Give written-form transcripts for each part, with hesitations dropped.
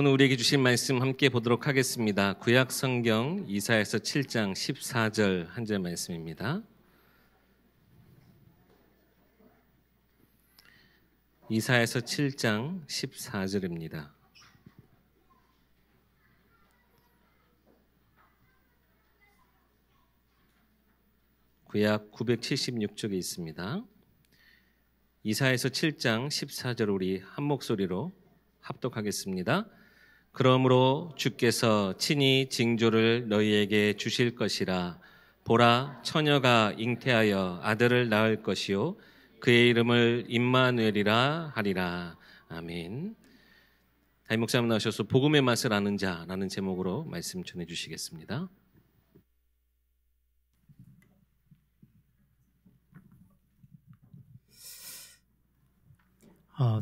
오늘 우리에게 주신 말씀 함께 보도록 하겠습니다. 구약 성경 이사야서 7장 14절 한 절 말씀입니다. 이사야서 7장 14절입니다. 구약 976쪽에 있습니다. 이사야서 7장 14절 우리 한 목소리로 합독하겠습니다. 그러므로 주께서 친히 징조를 너희에게 주실 것이라. 보라, 처녀가 잉태하여 아들을 낳을 것이요 그의 이름을 임마누엘이라 하리라. 아멘. 담임 목사님 나오셔서 복음의 맛을 아는 자라는 제목으로 말씀 전해 주시겠습니다.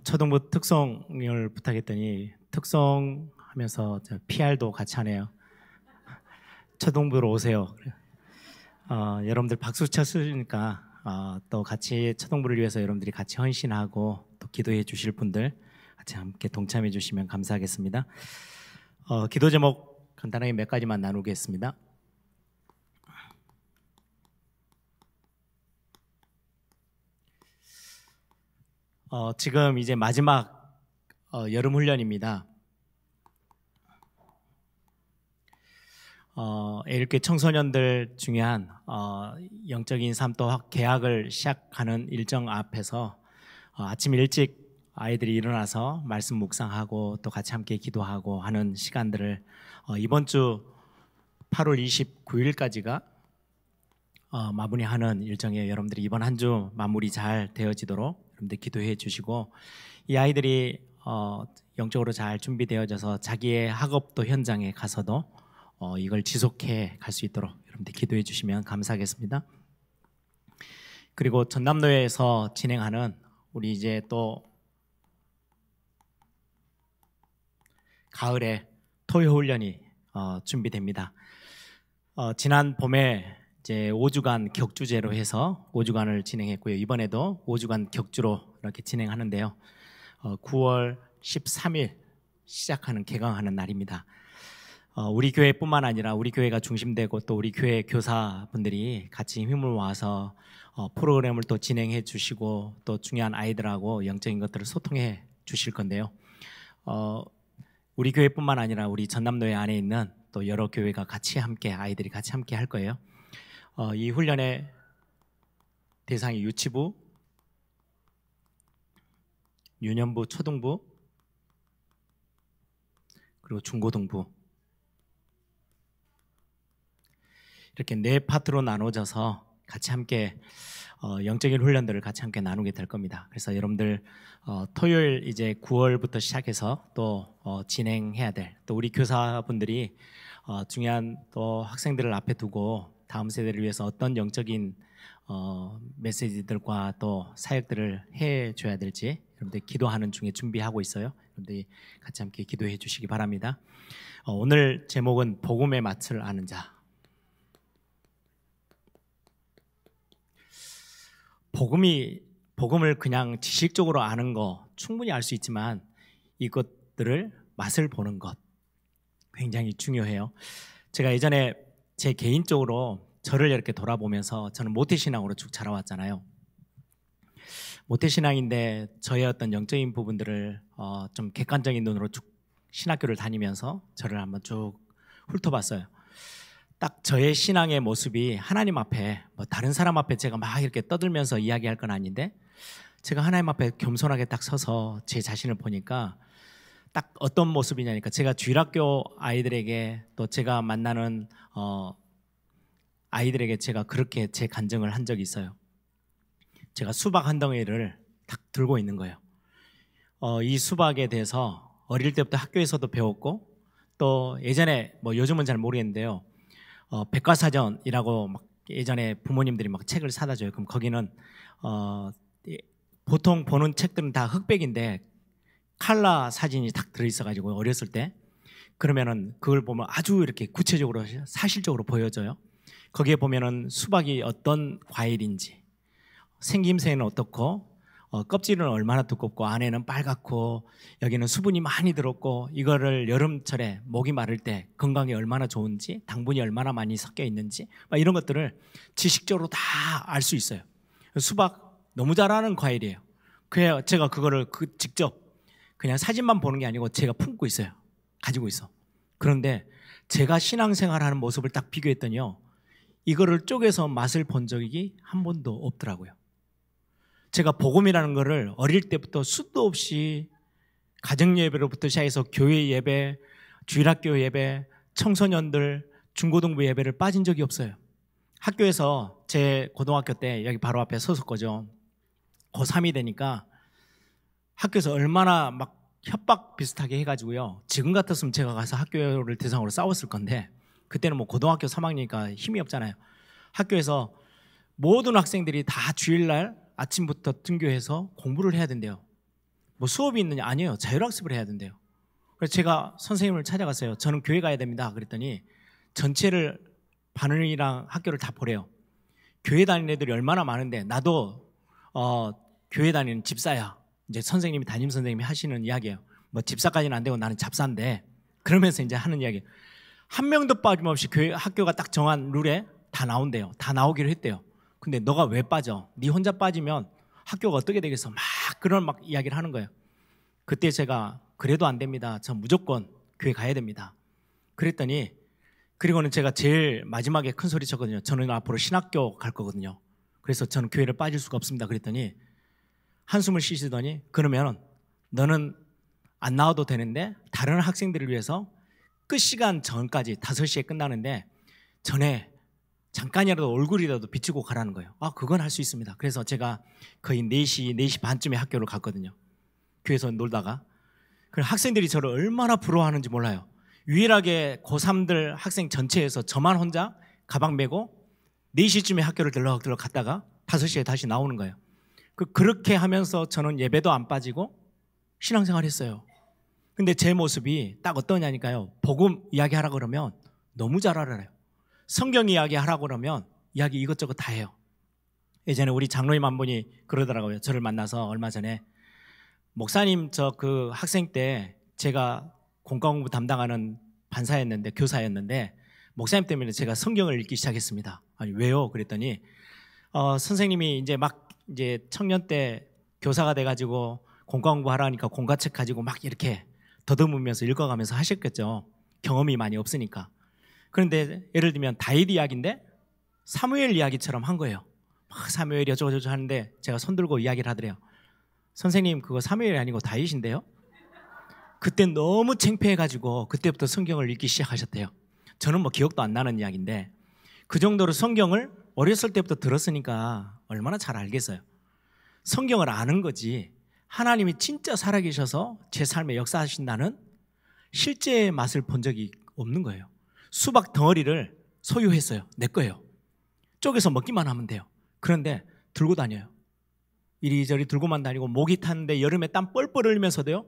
초등부 특성을 부탁했더니 특성하면서 PR도 같이 하네요. 초등부로 오세요. 여러분들 박수 쳤으니까 또 같이 초등부를 위해서 여러분들이 같이 헌신하고 또 기도해 주실 분들 같이 함께 동참해 주시면 감사하겠습니다. 기도 제목 간단하게 몇 가지만 나누겠습니다. 지금 이제 마지막 여름 훈련입니다. 이렇게 청소년들 중요한 영적인 삶 또 개학을 시작하는 일정 앞에서 아침 일찍 아이들이 일어나서 말씀 묵상하고 또 같이 함께 기도하고 하는 시간들을 이번 주 8월 29일까지가 마무리하는 일정이에요. 여러분들이 이번 한 주 마무리 잘 되어지도록 여러분들 기도해 주시고, 이 아이들이 영적으로 잘 준비되어져서 자기의 학업도 현장에 가서도 이걸 지속해 갈 수 있도록 여러분들 기도해 주시면 감사하겠습니다. 그리고 전남로에서 진행하는 우리 이제 또 가을에 토요 훈련이 준비됩니다. 지난 봄에 이제 5주간 격주제로 해서 5주간을 진행했고요. 이번에도 5주간 격주로 이렇게 진행하는데요. 9월 13일 시작하는 개강하는 날입니다. 우리 교회뿐만 아니라 우리 교회가 중심되고 또 우리 교회 교사분들이 같이 힘을 모아서 프로그램을 또 진행해 주시고 또 중요한 아이들하고 영적인 것들을 소통해 주실 건데요. 우리 교회뿐만 아니라 우리 전남로에 안에 있는 또 여러 교회가 같이 함께 아이들이 같이 함께 할 거예요. 이 훈련의 대상이 유치부, 유년부, 초등부, 그리고 중고등부 이렇게 네 파트로 나눠져서 같이 함께 영적인 훈련들을 같이 함께 나누게 될 겁니다. 그래서 여러분들 토요일 이제 9월부터 시작해서 또 진행해야 될 또 우리 교사분들이 중요한 또 학생들을 앞에 두고 다음 세대를 위해서 어떤 영적인 메시지들과 또 사역들을 해줘야 될지 여러분들 기도하는 중에 준비하고 있어요. 여러분들이 같이 함께 기도해 주시기 바랍니다. 오늘 제목은 복음의 맛을 아는 자. 복음을 그냥 지식적으로 아는 거 충분히 알 수 있지만 이것들을 맛을 보는 것 굉장히 중요해요. 제가 예전에 제 개인적으로 저를 이렇게 돌아보면서 저는 모태신앙으로 쭉 자라왔잖아요. 모태신앙인데 저의 어떤 영적인 부분들을 좀 객관적인 눈으로 쭉 신학교를 다니면서 저를 한번 쭉 훑어봤어요. 딱 저의 신앙의 모습이 하나님 앞에 뭐 다른 사람 앞에 제가 막 이렇게 떠들면서 이야기할 건 아닌데 제가 하나님 앞에 겸손하게 딱 서서 제 자신을 보니까 딱 어떤 모습이냐니까 제가 주일학교 아이들에게 또 제가 만나는 아이들에게 제가 그렇게 제 간증을 한 적이 있어요. 제가 수박 한 덩이를 딱 들고 있는 거예요. 이 수박에 대해서 어릴 때부터 학교에서도 배웠고 또 예전에 뭐 요즘은 잘 모르겠는데요. 백과사전이라고 막 예전에 부모님들이 막 책을 사다 줘요. 그럼 거기는 보통 보는 책들은 다 흑백인데 칼라 사진이 딱 들어있어가지고 어렸을 때 그러면은 그걸 보면 아주 이렇게 구체적으로 사실적으로 보여져요. 거기에 보면은 수박이 어떤 과일인지 생김새는 어떻고 껍질은 얼마나 두껍고 안에는 빨갛고 여기는 수분이 많이 들었고 이거를 여름철에 목이 마를 때 건강에 얼마나 좋은지 당분이 얼마나 많이 섞여 있는지 막 이런 것들을 지식적으로 다 알 수 있어요. 수박 너무 잘하는 과일이에요. 그래야 제가 그거를 직접 그냥 사진만 보는 게 아니고 제가 품고 있어요. 가지고 있어. 그런데 제가 신앙생활하는 모습을 딱 비교했더니요, 이거를 쪼개서 맛을 본 적이 한 번도 없더라고요. 제가 복음이라는 거를 어릴 때부터 수도 없이 가정 예배로부터 시작해서 교회 예배, 주일학교 예배, 청소년들, 중고등부 예배를 빠진 적이 없어요. 학교에서 제 고등학교 때 여기 바로 앞에 섰었거죠. 고3이 되니까 학교에서 얼마나 막 협박 비슷하게 해가지고요. 지금 같았으면 제가 가서 학교를 대상으로 싸웠을 건데 그때는 뭐 고등학교 3학년이니까 힘이 없잖아요. 학교에서 모든 학생들이 다 주일날 아침부터 등교해서 공부를 해야 된대요. 뭐 수업이 있느냐? 아니에요. 자율학습을 해야 된대요. 그래서 제가 선생님을 찾아갔어요. 저는 교회 가야 됩니다. 그랬더니 전체를 반은이랑 학교를 다 보래요. 교회 다니는 애들이 얼마나 많은데 나도 교회 다니는 집사야. 이제 선생님이 담임 선생님이 하시는 이야기예요. 뭐 집사까지는 안 되고 나는 잡사인데 그러면서 이제 하는 이야기. 한 명도 빠짐없이 교회 학교가 딱 정한 룰에 다 나온대요. 다 나오기로 했대요. 근데 너가 왜 빠져? 네 혼자 빠지면 학교가 어떻게 되겠어? 막 그런 막 이야기를 하는 거예요. 그때 제가 그래도 안 됩니다. 저 무조건 교회 가야 됩니다. 그랬더니 그리고는 제가 제일 마지막에 큰 소리 쳤거든요. 저는 앞으로 신학교 갈 거거든요. 그래서 저는 교회를 빠질 수가 없습니다. 그랬더니 한숨을 쉬시더니 그러면 너는 안 나와도 되는데 다른 학생들을 위해서 끝 시간 전까지 5시에 끝나는데 전에 잠깐이라도 얼굴이라도 비추고 가라는 거예요. 그건 할 수 있습니다. 그래서 제가 거의 4시 반쯤에 학교를 갔거든요. 교회에서 놀다가. 그래서 학생들이 저를 얼마나 부러워하는지 몰라요. 유일하게 고3들 학생 전체에서 저만 혼자 가방 메고 4시쯤에 학교를 들럭들럭 갔다가 5시에 다시 나오는 거예요. 그렇게 하면서 저는 예배도 안 빠지고 신앙생활 했어요. 근데 제 모습이 딱 어떠냐니까요. 복음 이야기하라 그러면 너무 잘 알아요. 성경 이야기하라고 그러면 이야기 이것저것 다 해요. 예전에 우리 장로님 한 분이 그러더라고요. 저를 만나서 얼마 전에 목사님 저 그 학생 때 제가 공과공부 담당하는 반사였는데 교사였는데 목사님 때문에 제가 성경을 읽기 시작했습니다. 아니 왜요? 그랬더니 선생님이 이제 청년 때 교사가 돼가지고 공과공부 하라니까 공과책 가지고 막 이렇게 더듬으면서 읽어가면서 하셨겠죠. 경험이 많이 없으니까. 그런데 예를 들면 다윗 이야기인데 사무엘 이야기처럼 한 거예요. 막 사무엘이 어쩌고저쩌고 하는데 제가 손들고 이야기를 하더래요. 선생님 그거 사무엘이 아니고 다윗인데요. 그때 너무 창피해가지고 그때부터 성경을 읽기 시작하셨대요. 저는 뭐 기억도 안 나는 이야기인데 그 정도로 성경을 어렸을 때부터 들었으니까 얼마나 잘 알겠어요. 성경을 아는 거지 하나님이 진짜 살아계셔서 제 삶에 역사하신다는 실제의 맛을 본 적이 없는 거예요. 수박 덩어리를 소유했어요. 내 거예요. 쪼개서 먹기만 하면 돼요. 그런데 들고 다녀요. 이리저리 들고만 다니고 목이 타는데 여름에 땀 뻘뻘 흘리면서도요.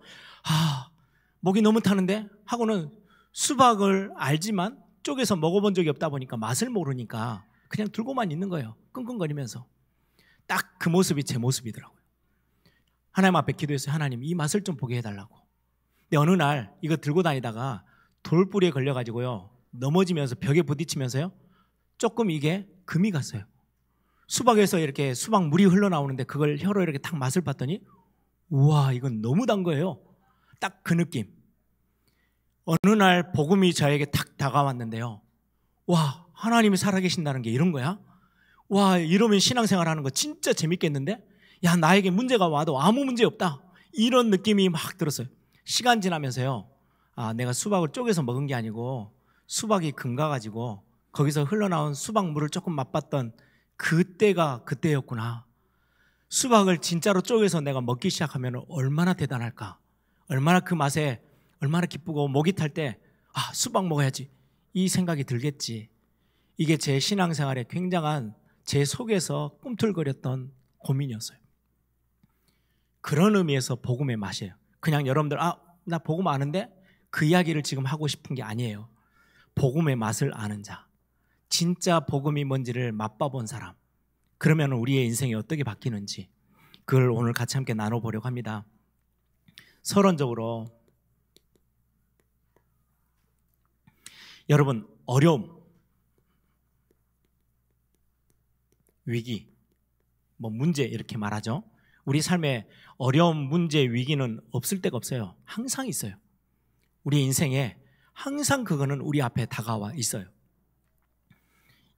목이 너무 타는데 하고는 수박을 알지만 쪼개서 먹어본 적이 없다 보니까 맛을 모르니까 그냥 들고만 있는 거예요. 끙끙거리면서. 딱 그 모습이 제 모습이더라고요. 하나님 앞에 기도했어요. 하나님 이 맛을 좀 보게 해달라고. 근데 어느 날 이거 들고 다니다가 돌뿌리에 걸려가지고요. 넘어지면서 벽에 부딪히면서요. 조금 이게 금이 갔어요. 수박에서 이렇게 수박 물이 흘러나오는데 그걸 혀로 이렇게 탁 맛을 봤더니 우와 이건 너무 단 거예요. 딱 그 느낌. 어느 날 복음이 저에게 탁 다가왔는데요. 와 하나님이 살아계신다는 게 이런 거야? 와 이러면 신앙생활 하는 거 진짜 재밌겠는데? 야 나에게 문제가 와도 아무 문제 없다. 이런 느낌이 막 들었어요. 시간 지나면서요. 내가 수박을 쪼개서 먹은 게 아니고 수박이 금 가가지고 거기서 흘러나온 수박물을 조금 맛봤던 그때가 그때였구나. 수박을 진짜로 쪼개서 내가 먹기 시작하면 얼마나 대단할까. 얼마나 그 맛에 얼마나 기쁘고 목이 탈 때 수박 먹어야지 이 생각이 들겠지. 이게 제 신앙생활에 굉장한 제 속에서 꿈틀거렸던 고민이었어요. 그런 의미에서 복음의 맛이에요. 그냥 여러분들 나 복음 아는데 그 이야기를 지금 하고 싶은 게 아니에요. 복음의 맛을 아는 자, 진짜 복음이 뭔지를 맛봐본 사람, 그러면 우리의 인생이 어떻게 바뀌는지, 그걸 오늘 같이 함께 나눠보려고 합니다. 서론적으로 여러분, 어려움, 위기, 문제 이렇게 말하죠. 우리 삶에 어려움, 문제, 위기는 없을 데가 없어요. 항상 있어요. 우리 인생에 항상 그거는 우리 앞에 다가와 있어요.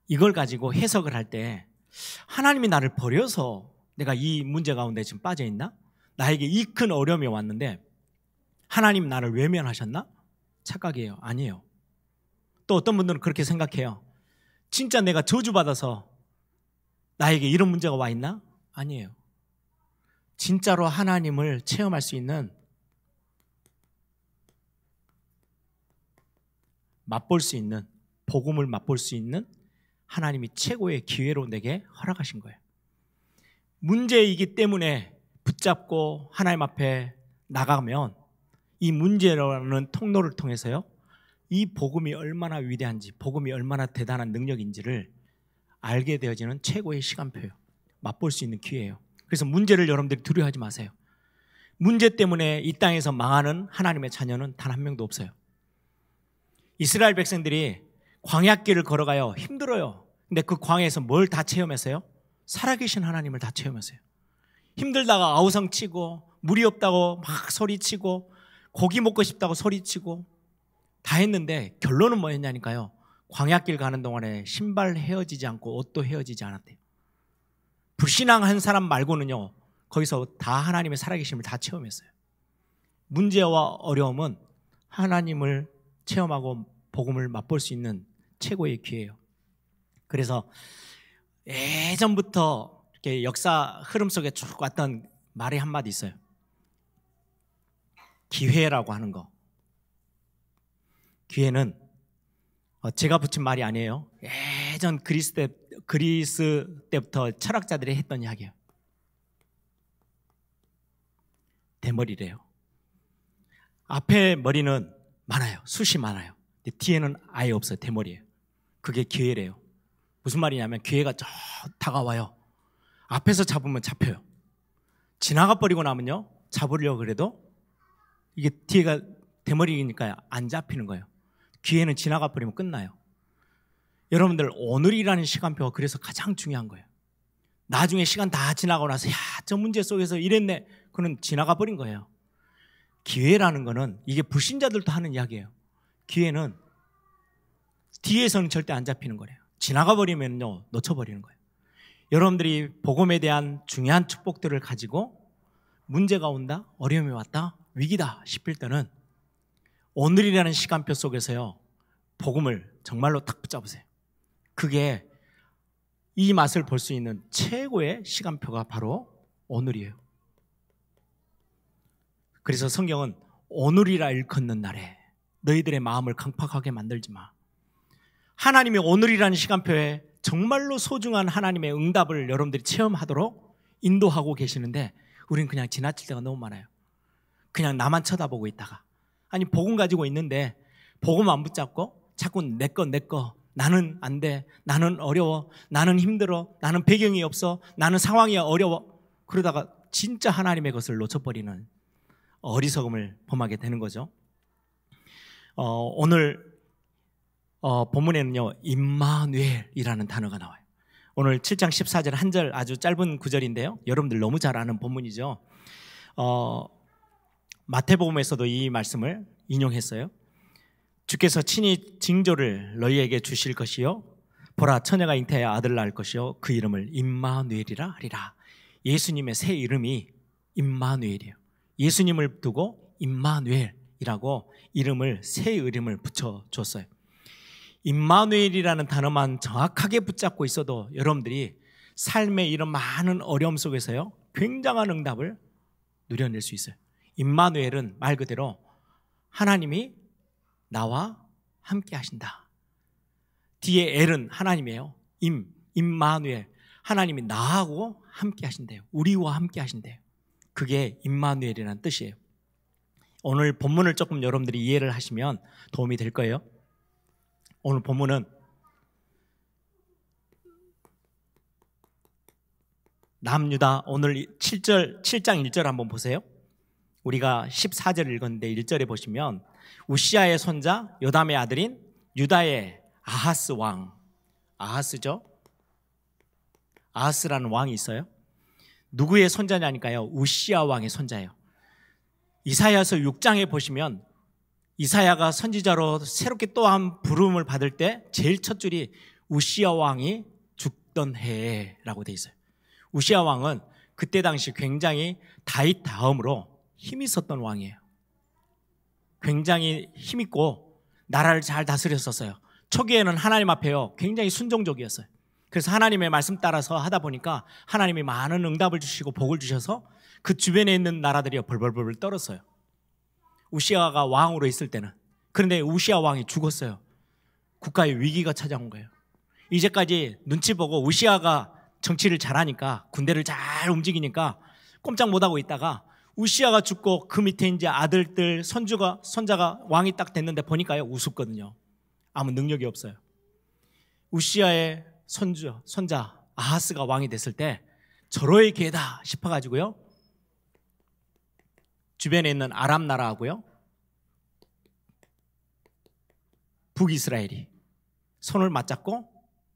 이걸 가지고 해석을 할 때 하나님이 나를 버려서 내가 이 문제 가운데 지금 빠져 있나? 나에게 이 큰 어려움이 왔는데 하나님 나를 외면하셨나? 착각이에요. 아니에요. 또 어떤 분들은 그렇게 생각해요. 진짜 내가 저주받아서 나에게 이런 문제가 와 있나? 아니에요. 진짜로 하나님을 체험할 수 있는, 맛볼 수 있는, 복음을 맛볼 수 있는 하나님이 최고의 기회로 내게 허락하신 거예요. 문제이기 때문에 붙잡고 하나님 앞에 나가면 이 문제라는 통로를 통해서요, 이 복음이 얼마나 위대한지, 복음이 얼마나 대단한 능력인지를 알게 되어지는 최고의 시간표예요. 맛볼 수 있는 기회예요. 그래서 문제를 여러분들이 두려워하지 마세요. 문제 때문에 이 땅에서 망하는 하나님의 자녀는 단 한 명도 없어요. 이스라엘 백성들이 광야길을 걸어가요. 힘들어요. 근데 그 광야에서 뭘 다 체험했어요? 살아계신 하나님을 다 체험했어요. 힘들다가 아우성치고, 물이 없다고 막 소리치고, 고기 먹고 싶다고 소리치고 다 했는데 결론은 뭐였냐니까요. 광야길 가는 동안에 신발 헤어지지 않고 옷도 헤어지지 않았대요. 불신앙한 사람 말고는요, 거기서 다 하나님의 살아계심을 다 체험했어요. 문제와 어려움은 하나님을 체험하고 복음을 맛볼 수 있는 최고의 기회예요. 그래서 예전부터 이렇게 역사 흐름 속에 쭉 왔던 말이 한마디 있어요. 기회라고 하는 거. 기회는 제가 붙인 말이 아니에요. 예전 그리스 때부터 철학자들이 했던 이야기예요. 대머리래요. 앞에 머리는 많아요. 숱이 많아요. 근데 뒤에는 아예 없어요. 대머리예요. 그게 기회래요. 무슨 말이냐면 기회가 저 다가와요. 앞에서 잡으면 잡혀요. 지나가 버리고 나면요, 잡으려고 그래도 이게 뒤에가 대머리니까 안 잡히는 거예요. 기회는 지나가 버리면 끝나요. 여러분들, 오늘이라는 시간표가 그래서 가장 중요한 거예요. 나중에 시간 다 지나고 나서 저 문제 속에서 이랬네, 그건 지나가 버린 거예요. 기회라는 거는 이게 불신자들도 하는 이야기예요. 기회는 뒤에서는 절대 안 잡히는 거래요. 지나가 버리면요, 놓쳐버리는 거예요. 여러분들이 복음에 대한 중요한 축복들을 가지고 문제가 온다, 어려움이 왔다, 위기다 싶을 때는 오늘이라는 시간표 속에서요, 복음을 정말로 딱 붙잡으세요. 그게 이 맛을 볼 수 있는 최고의 시간표가 바로 오늘이에요. 그래서 성경은 오늘이라 일컫는 날에 너희들의 마음을 강팍하게 만들지 마. 하나님이 오늘이라는 시간표에 정말로 소중한 하나님의 응답을 여러분들이 체험하도록 인도하고 계시는데 우리는 그냥 지나칠 때가 너무 많아요. 그냥 나만 쳐다보고 있다가, 아니 복음 가지고 있는데 복음 안 붙잡고 자꾸 내 거 나는 안 돼, 나는 어려워, 나는 힘들어, 나는 배경이 없어, 나는 상황이 어려워, 그러다가 진짜 하나님의 것을 놓쳐버리는 어리석음을 범하게 되는 거죠. 오늘 본문에는요, 임마누엘이라는 단어가 나와요. 오늘 7장 14절 한 절 아주 짧은 구절인데요, 여러분들 너무 잘 아는 본문이죠. 마태복음에서도 이 말씀을 인용했어요. 주께서 친히 징조를 너희에게 주실 것이요, 보라, 처녀가 잉태하여 아들을 낳을 것이요, 그 이름을 임마누엘이라 하리라. 예수님의 새 이름이 임마누엘이에요. 예수님을 두고 임마누엘이라고 이름을, 새 이름을 붙여줬어요. 임마누엘이라는 단어만 정확하게 붙잡고 있어도 여러분들이 삶의 이런 많은 어려움 속에서요, 굉장한 응답을 누려낼 수 있어요. 임마누엘은 말 그대로 하나님이 나와 함께 하신다. 뒤에 엘은 하나님이에요. 임마누엘, 하나님이 나하고 함께 하신대요. 우리와 함께 하신대요. 그게 임마누엘이라는 뜻이에요. 오늘 본문을 조금 여러분들이 이해를 하시면 도움이 될 거예요. 오늘 본문은 남유다. 오늘 7장 1절 한번 보세요. 우리가 14절 읽었는데 1절에 보시면 우시아의 손자 요담의 아들인 유다의 아하스 왕, 아하스죠. 아하스라는 왕이 있어요. 누구의 손자냐니까요, 우시아 왕의 손자예요. 이사야서 6장에 보시면 이사야가 선지자로 새롭게 또 한 부름을 받을 때 제일 첫 줄이 우시아 왕이 죽던 해라고 돼 있어요. 우시아 왕은 그때 당시 굉장히 다윗 다음으로 힘이 있었던 왕이에요. 굉장히 힘있고 나라를 잘 다스렸었어요. 초기에는 하나님 앞에요 굉장히 순종적이었어요. 그래서 하나님의 말씀 따라서 하다 보니까 하나님이 많은 응답을 주시고 복을 주셔서 그 주변에 있는 나라들이 벌벌벌 떨었어요. 우시아가 왕으로 있을 때는. 그런데 우시아 왕이 죽었어요. 국가에 위기가 찾아온 거예요. 이제까지 눈치 보고 우시아가 정치를 잘하니까, 군대를 잘 움직이니까 꼼짝 못하고 있다가 우시아가 죽고 그 밑에 이제 아들들, 손자가 왕이 딱 됐는데 보니까요 우습거든요. 아무 능력이 없어요. 우시아의 손자 아하스가 왕이 됐을 때 절호의 기회다 싶어가지고요, 주변에 있는 아람 나라하고요 북이스라엘이 손을 맞잡고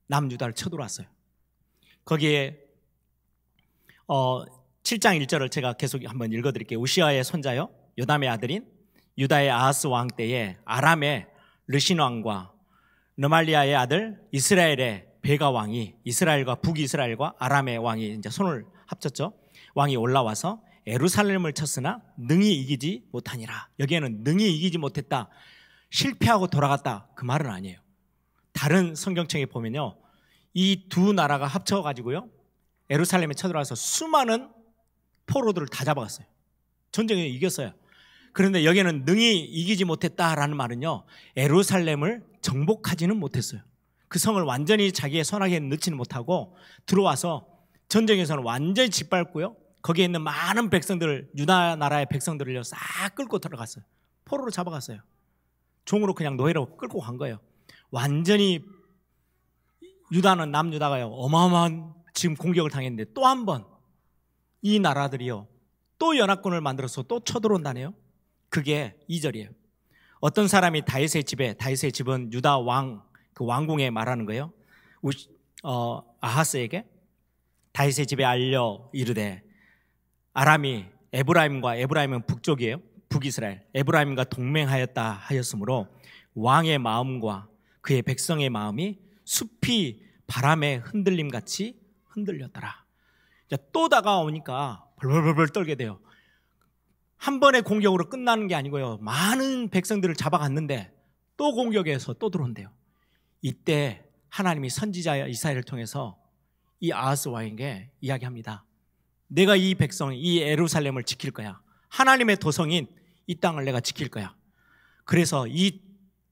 남유다를 쳐들어왔어요. 거기에 7장 1절을 제가 계속 한번 읽어드릴게요. 우시아의 손자요 요담의 아들인 유다의 아하스 왕 때에 아람의 르신 왕과 르말리아의 아들 이스라엘의 베가 왕이, 이스라엘과 북이스라엘과 아람의 왕이 이제 손을 합쳤죠. 왕이 올라와서 예루살렘을 쳤으나 능히 이기지 못하니라. 여기에는 능히 이기지 못했다, 실패하고 돌아갔다, 그 말은 아니에요. 다른 성경책에 보면요 이 두 나라가 합쳐가지고요 예루살렘에 쳐들어와서 수많은 포로들을 다 잡아갔어요. 전쟁에 이겼어요. 그런데 여기에는 능히 이기지 못했다라는 말은요 예루살렘을 정복하지는 못했어요. 그 성을 완전히 자기의 손아귀에 넣지는 못하고 들어와서 전쟁에서는 완전히 짓밟고요 거기에 있는 많은 백성들을, 유다 나라의 백성들을요 싹 끌고 들어갔어요. 포로로 잡아갔어요. 종으로 그냥 노예로 끌고 간 거예요. 완전히 유다는, 남유다가요 어마어마한 지금 공격을 당했는데 또 한 번 이 나라들이요 또 연합군을 만들어서 또 쳐들어온다네요. 그게 2절이에요. 어떤 사람이 다윗의 집은 유다 왕, 그 왕궁에 말하는 거예요. 아하스에게 다윗의 집에 알려 이르되 아람이 에브라임은 북쪽이에요. 북이스라엘, 에브라임과 동맹하였다 하였으므로 왕의 마음과 그의 백성의 마음이 숲이 바람에 흔들림같이 흔들렸더라. 또 다가오니까 벌벌벌 떨게 돼요. 한 번의 공격으로 끝나는 게 아니고요 많은 백성들을 잡아갔는데 또 공격해서 또 들어온대요. 이때 하나님이 선지자 이사야를 통해서 이 아하스 왕에게 이야기합니다. 내가 이 백성, 이 예루살렘을 지킬 거야. 하나님의 도성인 이 땅을 내가 지킬 거야. 그래서 이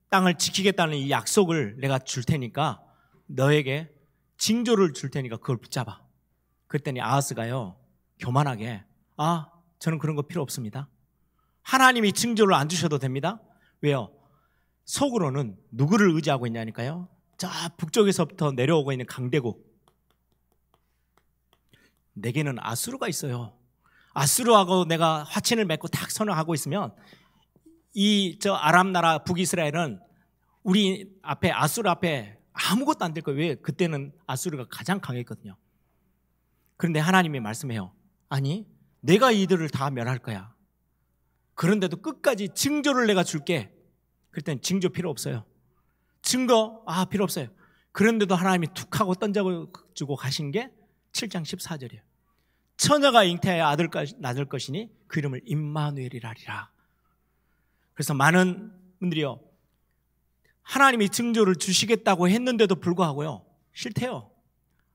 땅을 지키겠다는 이 약속을 내가 줄 테니까 너에게 징조를 줄 테니까 그걸 붙잡아. 그랬더니 아하스가요 교만하게 저는 그런 거 필요 없습니다. 하나님이 징조를 안 주셔도 됩니다. 왜요? 속으로는 누구를 의지하고 있냐니까요. 저 북쪽에서부터 내려오고 있는 강대국, 내게는 아수르가 있어요. 아수르하고 내가 화친을 맺고 딱 선언하고 있으면 저 아람 나라 북이스라엘은 우리 앞에, 아수르 앞에 아무것도 안 될 거예요. 왜? 그때는 아수르가 가장 강했거든요. 그런데 하나님이 말씀해요. 아니, 내가 이들을 다 멸할 거야. 그런데도 끝까지 징조를 내가 줄게. 그랬더니 징조 필요 없어요. 증거 필요 없어요. 그런데도 하나님이 툭 하고 던져주고 가신 게 7장 14절이에요. 처녀가 잉태하여 아들 낳을 것이니 그 이름을 임마누엘이라 하리라. 그래서 많은 분들이요 하나님이 징조를 주시겠다고 했는데도 불구하고요 싫대요.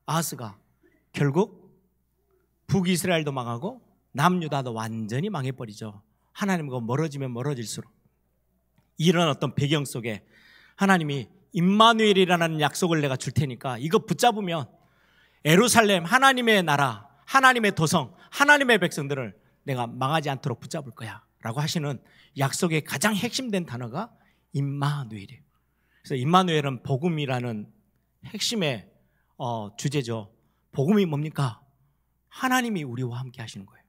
아하스가 결국 북이스라엘도 망하고 남유다도 완전히 망해버리죠. 하나님과 멀어지면 멀어질수록. 이런 어떤 배경 속에 하나님이 임마누엘이라는 약속을 내가 줄 테니까 이거 붙잡으면 예루살렘, 하나님의 나라, 하나님의 도성, 하나님의 백성들을 내가 망하지 않도록 붙잡을 거야 라고 하시는 약속의 가장 핵심된 단어가 임마누엘이에요. 그래서 임마누엘은 복음이라는 핵심의 주제죠. 복음이 뭡니까? 하나님이 우리와 함께 하시는 거예요.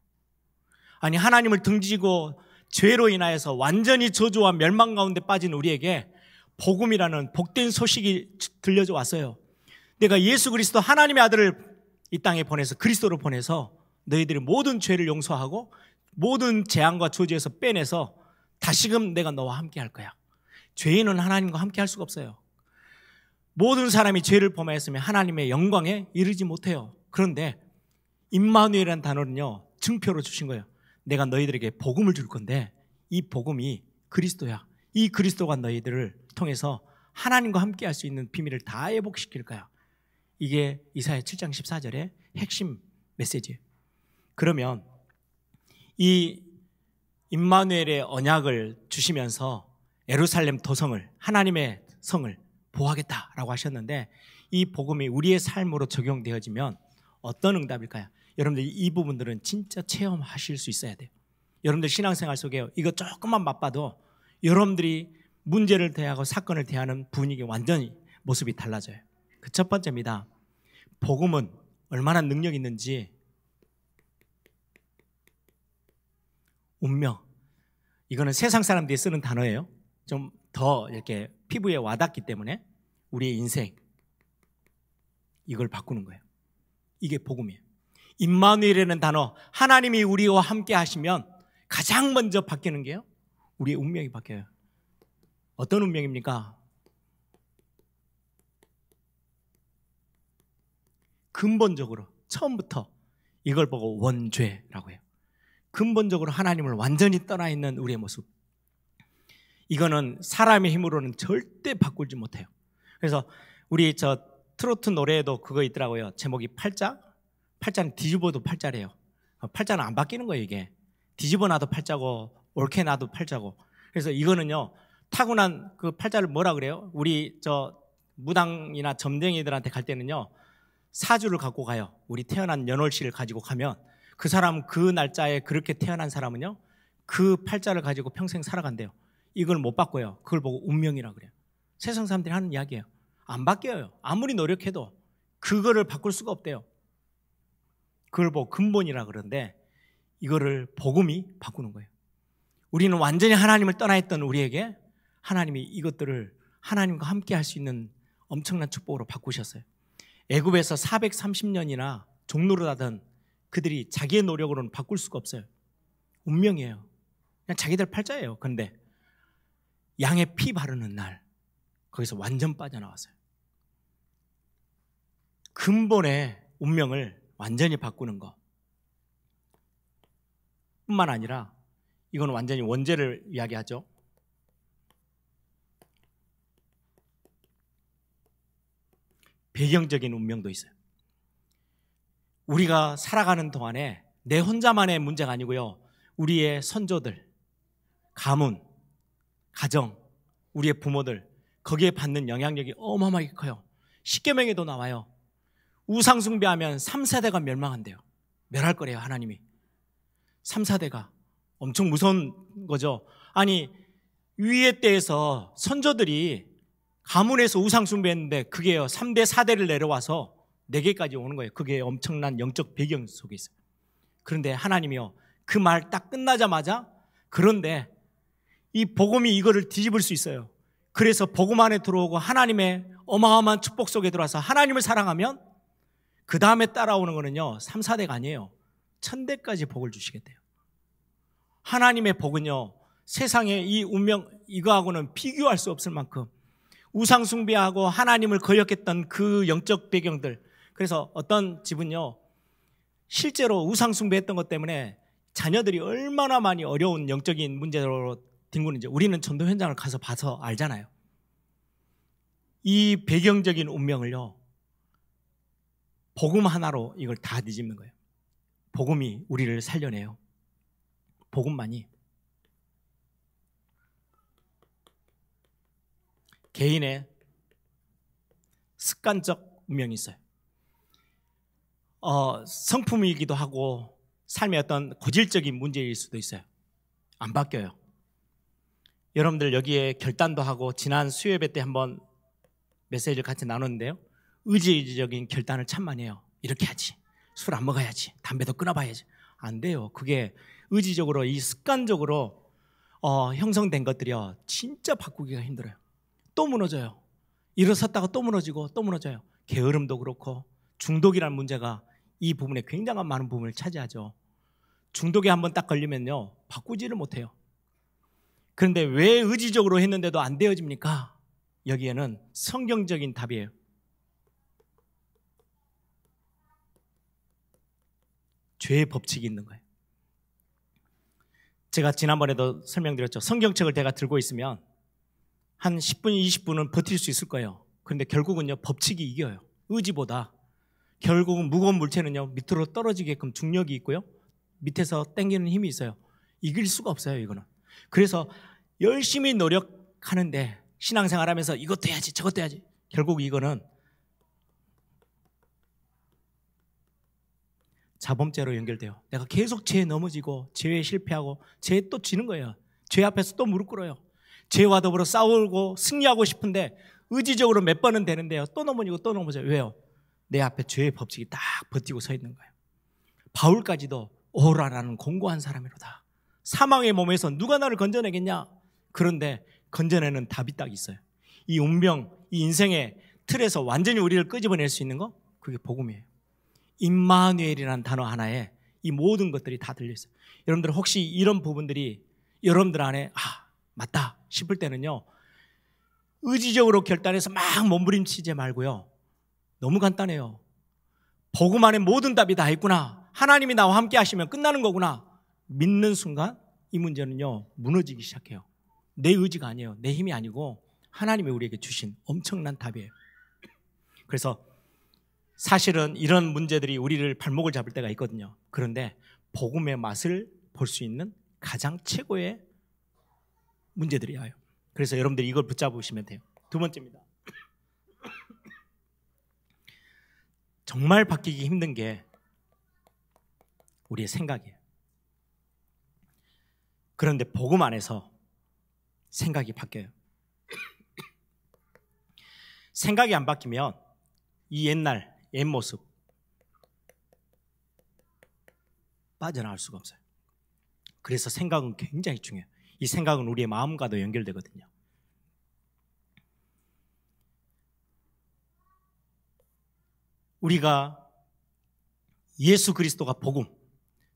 아니, 하나님을 등지고 죄로 인하여서 완전히 저주와 멸망 가운데 빠진 우리에게 복음이라는 복된 소식이 들려져 왔어요. 내가 예수 그리스도 하나님의 아들을 이 땅에 보내서, 그리스도로 보내서 너희들의 모든 죄를 용서하고 모든 재앙과 저주에서 빼내서 다시금 내가 너와 함께 할 거야. 죄인은 하나님과 함께 할 수가 없어요. 모든 사람이 죄를 범하였으면 하나님의 영광에 이르지 못해요. 그런데 임마누엘이라는 단어는요, 증표로 주신 거예요. 내가 너희들에게 복음을 줄 건데 이 복음이 그리스도야. 이 그리스도가 너희들을 통해서 하나님과 함께 할 수 있는 비밀을 다 회복시킬 거야. 이게 이사야 7장 14절의 핵심 메시지예요. 그러면 이 임마누엘의 언약을 주시면서 예루살렘 도성을, 하나님의 성을 보호하겠다라고 하셨는데, 이 복음이 우리의 삶으로 적용되어지면 어떤 응답일까요? 여러분들 이 부분들은 진짜 체험하실 수 있어야 돼요. 여러분들 신앙생활 속에 이거 조금만 맛봐도 여러분들이 문제를 대하고 사건을 대하는 분위기 완전히 모습이 달라져요. 그 첫 번째입니다. 복음은 얼마나 능력 있는지, 운명, 이거는 세상 사람들이 쓰는 단어예요. 좀 더 이렇게 피부에 와닿기 때문에 우리의 인생, 이걸 바꾸는 거예요. 이게 복음이에요. 임마누엘이라는 단어, 하나님이 우리와 함께 하시면 가장 먼저 바뀌는 게요, 우리의 운명이 바뀌어요. 어떤 운명입니까? 근본적으로 처음부터 이걸 보고 원죄라고 해요. 근본적으로 하나님을 완전히 떠나 있는 우리의 모습, 이거는 사람의 힘으로는 절대 바꾸지 못해요. 그래서 우리 저 트로트 노래에도 그거 있더라고요. 제목이 팔자. 팔자는 뒤집어도 팔자래요. 팔자는 안 바뀌는 거예요. 이게 뒤집어 놔도 팔자고 옳게 놔도 팔자고. 그래서 이거는요, 타고난 그 팔자를 뭐라 그래요? 우리 저 무당이나 점쟁이들한테 갈 때는요, 사주를 갖고 가요. 우리 태어난 연월시를 가지고 가면 그 사람, 그 날짜에 그렇게 태어난 사람은요, 그 팔자를 가지고 평생 살아간대요. 이걸 못 바꿔요. 그걸 보고 운명이라 그래요. 세상 사람들이 하는 이야기예요. 안 바뀌어요. 아무리 노력해도 그거를 바꿀 수가 없대요. 그걸 보고 근본이라 그러는데, 이거를 복음이 바꾸는 거예요. 우리는 완전히 하나님을 떠나 있던 우리에게 하나님이 이것들을 하나님과 함께 할 수 있는 엄청난 축복으로 바꾸셨어요. 애굽에서 430년이나 종노릇 하던 그들이 자기의 노력으로는 바꿀 수가 없어요. 운명이에요. 그냥 자기들 팔자예요. 그런데 양의 피 바르는 날, 거기서 완전 빠져나왔어요. 근본의 운명을 완전히 바꾸는 것 뿐만 아니라, 이건 완전히 원죄를 이야기하죠. 배경적인 운명도 있어요. 우리가 살아가는 동안에 내 혼자만의 문제가 아니고요, 우리의 선조들, 가문, 가정, 우리의 부모들, 거기에 받는 영향력이 어마어마하게 커요. 십계명에도 나와요. 우상숭배하면 3세대가 멸망한대요. 멸할 거래요, 하나님이. 3세대가 엄청 무서운 거죠. 아니, 위의 때에서 선조들이 가문에서 우상숭배했는데 그게요, 3대 4대를 내려와서 4개까지 오는 거예요. 그게 엄청난 영적 배경 속에 있어요. 그런데 하나님이요, 그 말 딱 끝나자마자, 그런데 이 복음이 이거를 뒤집을 수 있어요. 그래서 복음 안에 들어오고 하나님의 어마어마한 축복 속에 들어와서 하나님을 사랑하면 그 다음에 따라오는 거는요, 3, 4대가 아니에요. 1000대까지 복을 주시겠대요. 하나님의 복은요, 세상의 이 운명, 이거하고는 비교할 수 없을 만큼 우상 숭배하고 하나님을 거역했던 그 영적 배경들. 그래서 어떤 집은요, 실제로 우상 숭배했던 것 때문에 자녀들이 얼마나 많이 어려운 영적인 문제로 뒹구는지 우리는 전도 현장을 가서 봐서 알잖아요. 이 배경적인 운명을요, 복음 하나로 이걸 다 뒤집는 거예요. 복음이 우리를 살려내요. 복음만이. 개인의 습관적 운명이 있어요. 성품이기도 하고 삶의 어떤 고질적인 문제일 수도 있어요. 안 바뀌어요. 여러분들 여기에 결단도 하고, 지난 수요예배 때 한번 메시지를 같이 나눴는데요, 의지적인 결단을 참 많이 해요. 이렇게 하지, 술 안 먹어야지. 담배도 끊어봐야지. 안 돼요. 그게 의지적으로 이 습관적으로 형성된 것들이요. 진짜 바꾸기가 힘들어요. 또 무너져요. 일어섰다가 또 무너지고 또 무너져요. 게으름도 그렇고 중독이라는 문제가 이 부분에 굉장한 많은 부분을 차지하죠. 중독에 한번 딱 걸리면요. 바꾸지를 못해요. 그런데 왜 의지적으로 했는데도 안 되어집니까? 여기에는 성경적인 답이에요. 죄의 법칙이 있는 거예요. 제가 지난번에도 설명드렸죠. 성경책을 제가 들고 있으면 한 10분, 20분은 버틸 수 있을 거예요. 그런데 결국은요, 법칙이 이겨요. 의지보다. 결국은 무거운 물체는요, 밑으로 떨어지게끔 중력이 있고요. 밑에서 당기는 힘이 있어요. 이길 수가 없어요, 이거는. 그래서 열심히 노력하는데 신앙생활 하면서 이것도 해야지, 저것도 해야지. 결국 이거는 자범죄로 연결돼요. 내가 계속 죄에 넘어지고 죄에 실패하고 죄에 또 지는 거예요. 죄 앞에서 또 무릎 꿇어요. 죄와 더불어 싸우고 승리하고 싶은데 의지적으로 몇 번은 되는데요. 또 넘어지고 또 넘어져요. 왜요? 내 앞에 죄의 법칙이 딱 버티고 서 있는 거예요. 바울까지도 오라라는 공고한 사람이로다. 사망의 몸에서 누가 나를 건져내겠냐? 그런데 건져내는 답이 딱 있어요. 이 운명, 이 인생의 틀에서 완전히 우리를 끄집어낼 수 있는 거? 그게 복음이에요. 임마누엘이라는 단어 하나에 이 모든 것들이 다 들려있어요. 여러분들 혹시 이런 부분들이 여러분들 안에 맞다 싶을 때는요, 의지적으로 결단해서 막 몸부림치지 말고요, 너무 간단해요. 복음 안에 모든 답이 다 있구나, 하나님이 나와 함께 하시면 끝나는 거구나 믿는 순간 이 문제는요 무너지기 시작해요. 내 의지가 아니에요. 내 힘이 아니고 하나님이 우리에게 주신 엄청난 답이에요. 그래서 사실은 이런 문제들이 우리를 발목을 잡을 때가 있거든요. 그런데 복음의 맛을 볼 수 있는 가장 최고의 문제들이에요. 그래서 여러분들이 이걸 붙잡으시면 돼요. 두 번째입니다. 정말 바뀌기 힘든 게 우리의 생각이에요. 그런데 복음 안에서 생각이 바뀌어요. 생각이 안 바뀌면 이 옛 모습 빠져나갈 수가 없어요. 그래서 생각은 굉장히 중요해요. 이 생각은 우리의 마음과도 연결되거든요. 우리가 예수 그리스도가 복음,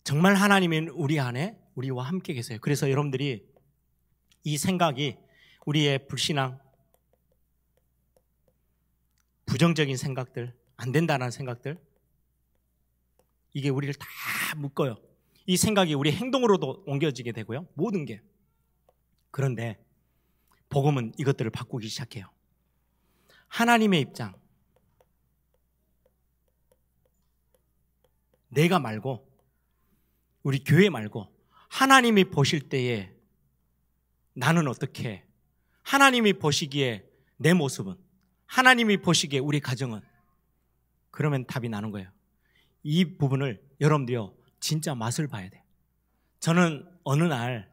정말 하나님은 우리 안에 우리와 함께 계세요. 그래서 여러분들이 이 생각이 우리의 불신앙, 부정적인 생각들, 안 된다는 생각들, 이게 우리를 다 묶어요. 이 생각이 우리 행동으로도 옮겨지게 되고요. 모든 게. 그런데 복음은 이것들을 바꾸기 시작해요. 하나님의 입장, 내가 말고, 우리 교회 말고 하나님이 보실 때에 나는 어떻게, 하나님이 보시기에 내 모습은, 하나님이 보시기에 우리 가정은, 그러면 답이 나는 거예요. 이 부분을 여러분들이요 진짜 맛을 봐야 돼요. 저는 어느 날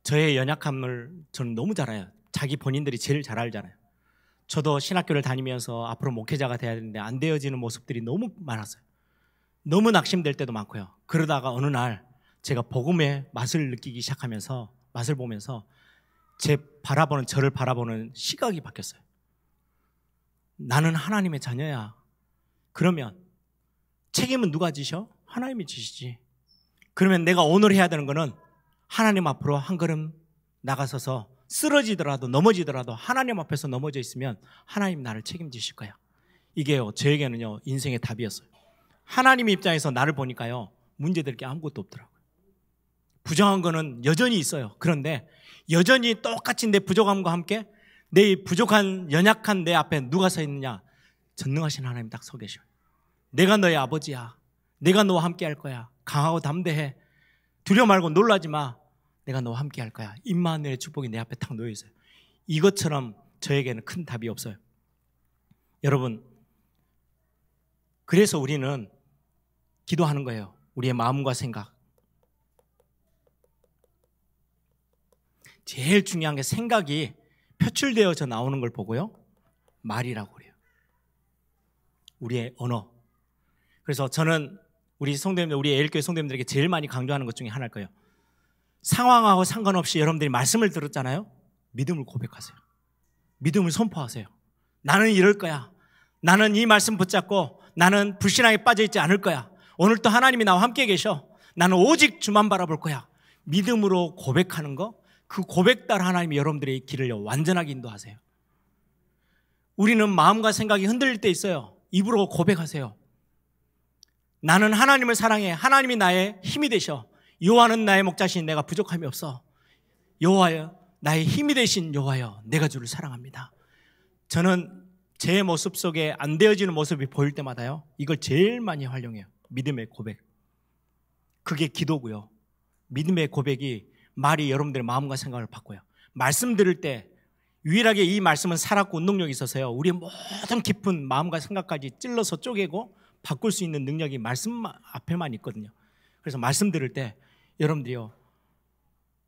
저의 연약함을 저는 너무 잘 알아요. 자기 본인들이 제일 잘 알잖아요. 저도 신학교를 다니면서 앞으로 목회자가 돼야 되는데 안 되어지는 모습들이 너무 많았어요. 너무 낙심될 때도 많고요. 그러다가 어느 날 제가 복음의 맛을 느끼기 시작하면서, 맛을 보면서 저를 바라보는 시각이 바뀌었어요. 나는 하나님의 자녀야. 그러면 책임은 누가 지셔? 하나님이 지시지. 그러면 내가 오늘 해야 되는 거는 하나님 앞으로 한 걸음 나가서서 쓰러지더라도 넘어지더라도 하나님 앞에서 넘어져 있으면 하나님 나를 책임지실 거야. 이게요 저에게는요 인생의 답이었어요. 하나님의 입장에서 나를 보니까요 문제될 게 아무것도 없더라고요. 부정한 거는 여전히 있어요. 그런데 여전히 똑같이 내 부족함과 함께 내 부족한 연약한 내 앞에 누가 서 있느냐? 전능하신 하나님 딱 서 계셔요. 내가 너의 아버지야. 내가 너와 함께 할 거야. 강하고 담대해. 두려워 말고 놀라지 마. 내가 너와 함께 할 거야. 임마누엘의 축복이 내 앞에 탁 놓여 있어요. 이것처럼 저에게는 큰 답이 없어요. 여러분, 그래서 우리는 기도하는 거예요. 우리의 마음과 생각. 제일 중요한 게 생각이 표출되어져 나오는 걸 보고요. 말이라고 그래요. 우리의 언어. 그래서 저는 우리 성도님들, 우리 에일교회 성도님들에게 제일 많이 강조하는 것 중에 하나일 거예요. 상황하고 상관없이 여러분들이 말씀을 들었잖아요. 믿음을 고백하세요. 믿음을 선포하세요. 나는 이럴 거야. 나는 이 말씀 붙잡고 나는 불신앙에 빠져있지 않을 거야. 오늘 또 하나님이 나와 함께 계셔. 나는 오직 주만 바라볼 거야. 믿음으로 고백하는 거, 그 고백 따라 하나님이 여러분들의 길을 완전하게 인도하세요. 우리는 마음과 생각이 흔들릴 때 있어요. 입으로 고백하세요. 나는 하나님을 사랑해. 하나님이 나의 힘이 되셔. 여호와는 나의 목자신 내가 부족함이 없어. 여호와여, 나의 힘이 되신 여호와여, 내가 주를 사랑합니다. 저는 제 모습 속에 안 되어지는 모습이 보일 때마다요, 이걸 제일 많이 활용해요. 믿음의 고백. 그게 기도고요. 믿음의 고백이 말이 여러분들의 마음과 생각을 바꿔요. 말씀 들을 때 유일하게 이 말씀은 살았고 운동력이 있어서요, 우리의 모든 깊은 마음과 생각까지 찔러서 쪼개고 바꿀 수 있는 능력이 말씀 앞에만 있거든요. 그래서 말씀 들을 때 여러분들이요,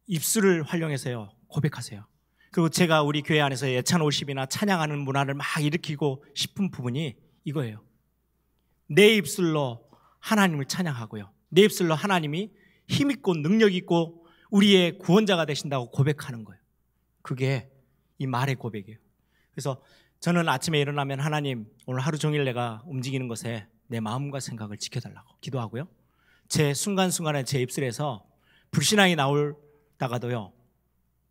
입술을 활용해서요 고백하세요. 그리고 제가 우리 교회 안에서 예찬 월십이나 찬양하는 문화를 막 일으키고 싶은 부분이 이거예요. 내 입술로 하나님을 찬양하고요, 내 입술로 하나님이 힘있고 능력있고 우리의 구원자가 되신다고 고백하는 거예요. 그게 이 말의 고백이에요. 그래서 저는 아침에 일어나면 하나님, 오늘 하루 종일 내가 움직이는 것에 내 마음과 생각을 지켜달라고 기도하고요, 제 순간순간에 제 입술에서 불신앙이 나올다가도요,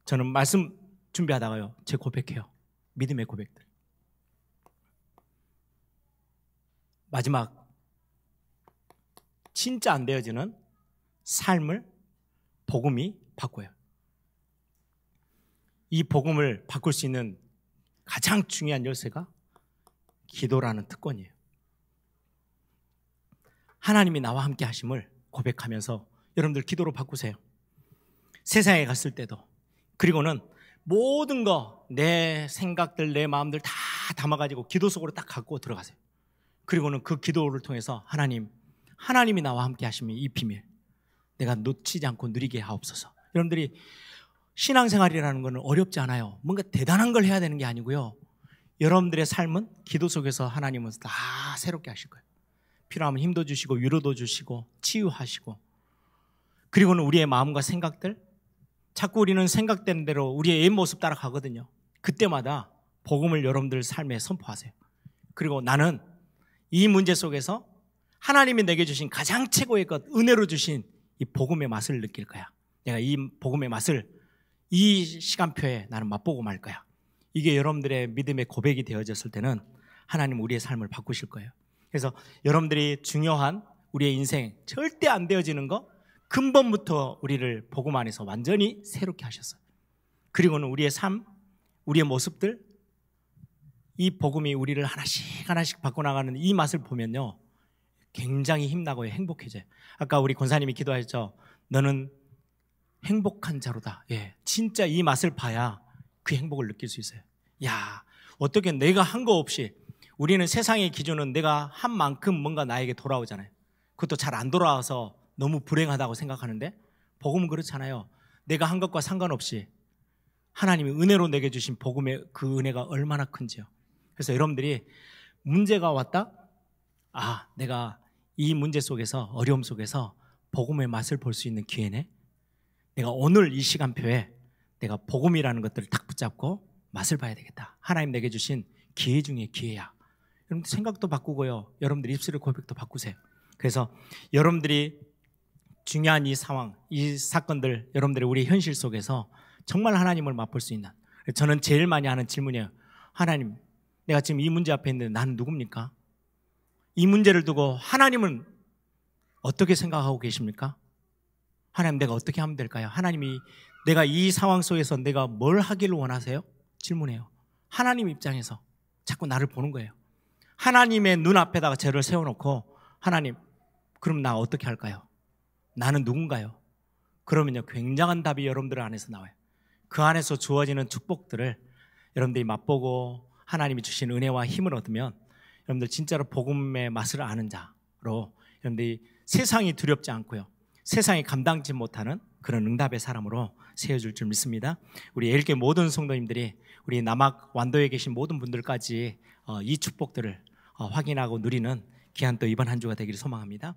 저는 말씀 준비하다가요, 제 고백해요. 믿음의 고백들. 마지막, 진짜 안 되어지는 삶을 복음이 바꿔요. 이 복음을 바꿀 수 있는 가장 중요한 열쇠가 기도라는 특권이에요. 하나님이 나와 함께 하심을 고백하면서 여러분들 기도로 바꾸세요. 세상에 갔을 때도, 그리고는 모든 거, 내 생각들, 내 마음들 다 담아가지고 기도 속으로 딱 갖고 들어가세요. 그리고는 그 기도를 통해서 하나님이 나와 함께 하시면 이 비밀 내가 놓치지 않고 누리게 하옵소서. 여러분들이 신앙생활이라는 것은 어렵지 않아요. 뭔가 대단한 걸 해야 되는 게 아니고요, 여러분들의 삶은 기도 속에서 하나님은 다 새롭게 하실 거예요. 필요하면 힘도 주시고 위로도 주시고 치유하시고, 그리고는 우리의 마음과 생각들, 자꾸 우리는 생각되는 대로 우리의 옛 모습 따라 가거든요. 그때마다 복음을 여러분들 삶에 선포하세요. 그리고 나는 이 문제 속에서 하나님이 내게 주신 가장 최고의 것, 은혜로 주신 이 복음의 맛을 느낄 거야. 내가 이 복음의 맛을 이 시간표에 나는 맛보고 말 거야. 이게 여러분들의 믿음의 고백이 되어졌을 때는 하나님 우리의 삶을 바꾸실 거예요. 그래서 여러분들이 중요한 우리의 인생, 절대 안 되어지는 거, 근본부터 우리를 복음 안에서 완전히 새롭게 하셨어요. 그리고는 우리의 삶, 우리의 모습들, 이 복음이 우리를 하나씩 바꿔나가는 이 맛을 보면요, 굉장히 힘나고 행복해져요. 아까 우리 권사님이 기도하셨죠. 너는 행복한 자로다. 예, 진짜 이 맛을 봐야 그 행복을 느낄 수 있어요. 야, 어떻게 내가 한 거 없이, 우리는 세상의 기준은 내가 한 만큼 뭔가 나에게 돌아오잖아요. 그것도 잘 안 돌아와서 너무 불행하다고 생각하는데, 복음은 그렇잖아요. 내가 한 것과 상관없이 하나님이 은혜로 내게 주신 복음의 그 은혜가 얼마나 큰지요. 그래서 여러분들이 문제가 왔다, 내가 이 문제 속에서, 어려움 속에서 복음의 맛을 볼 수 있는 기회네. 내가 오늘 이 시간표에 내가 복음이라는 것들을 딱 붙잡고 맛을 봐야 되겠다. 하나님 내게 주신 기회 중에 기회야. 여러분들 생각도 바꾸고요, 여러분들 입술의 고백도 바꾸세요. 그래서 여러분들이 중요한 이 상황, 이 사건들, 여러분들의 우리 현실 속에서 정말 하나님을 맛볼 수 있는, 저는 제일 많이 하는 질문이에요. 하나님, 내가 지금 이 문제 앞에 있는데 나는 누굽니까? 이 문제를 두고 하나님은 어떻게 생각하고 계십니까? 하나님, 내가 어떻게 하면 될까요? 하나님이 내가 이 상황 속에서 내가 뭘 하기를 원하세요? 질문해요. 하나님 입장에서 자꾸 나를 보는 거예요. 하나님의 눈앞에다가 저를 세워놓고, 하나님, 그럼 나 어떻게 할까요? 나는 누군가요? 그러면요, 굉장한 답이 여러분들 안에서 나와요. 그 안에서 주어지는 축복들을 여러분들이 맛보고 하나님이 주신 은혜와 힘을 얻으면 여러분들 진짜로 복음의 맛을 아는 자로, 여러분들이 세상이 두렵지 않고요, 세상이 감당지 못하는 그런 응답의 사람으로 세워줄 줄 믿습니다. 우리 에일교회 모든 성도님들이, 우리 남학 완도에 계신 모든 분들까지 이 축복들을 확인하고 누리는 귀한 또 이번 한 주가 되기를 소망합니다.